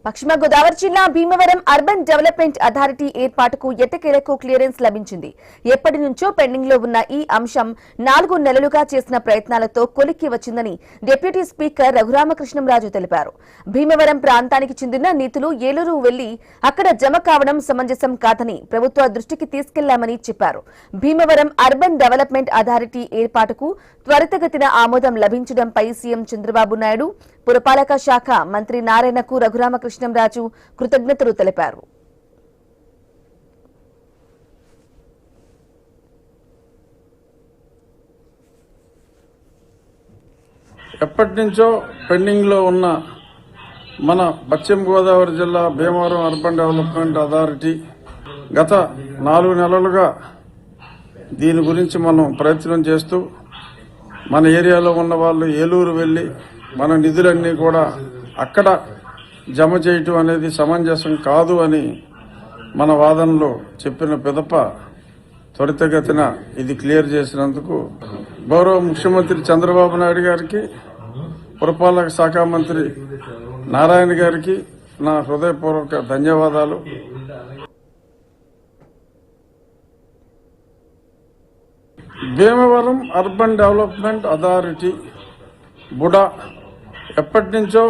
పశ్చిమ గోదావరి జిల్లా Bhimavaram urban development authority ఏర్పాటుకు ఎట్టకేలకు క్లియరెన్స్ లభించింది. ఎప్పటి నుంచో పెండింగ్ లో ఉన్న ఈ అంశం 4 నెలలుగా చేసిన ప్రయత్నాలతో కొలిక్కి వచ్చిందని డిప్యూటీ స్పీకర్ రఘురామకృష్ణంరాజు తెలిపారు. భీమవరం ప్రాంతానికి చెందిన నిధులు ఏలూరు వెళ్లి అక్కడ జమ కావడం సమంజసం కాదని ప్రభుత్వ దృష్టికి తీసుకెళ్లామని చెప్పారు. భీమవరం అర్బన్ డెవలప్మెంట్ అథారిటీ ఏర్పాటుకు త్వరితగతిన ఆమోదం లభించడంపై సీఎం చంద్రబాబు నాయుడు, పురపాలక శాఖ మంత్రి నారాయణకు రఘురామకృష్ణంరాజు కృతజ్ఞతలు తెలిపారు. ఎప్పటి నుంచో పెండింగ్ లో ఉన్న మన పశ్చిమ గోదావరి జిల్లా భీమవరం అర్బన్ డెవలప్మెంట్ అథారిటీ గత 4 నెలలుగా దీని గురించి మనం ప్రయత్నం చేస్తూ మన ఏరియాలో ఉన్న వాళ్ళు ఏలూరు వెళ్లి మన నిధులన్నీ కూడా అక్కడ జమ చేయటం అనేది సమంజసం కాదు అని మన వాదనలో చెప్పిన పిదప త్వరితగతిన ఇది క్లియర్ చేసినందుకు గౌరవ ముఖ్యమంత్రి చంద్రబాబు నాయుడు గారికి, పురపాలక శాఖ మంత్రి నారాయణ గారికి నా హృదయపూర్వక ధన్యవాదాలు. భీమవరం అర్బన్ డెవలప్మెంట్ అథారిటీ బుడా ఎప్పటి నుంచో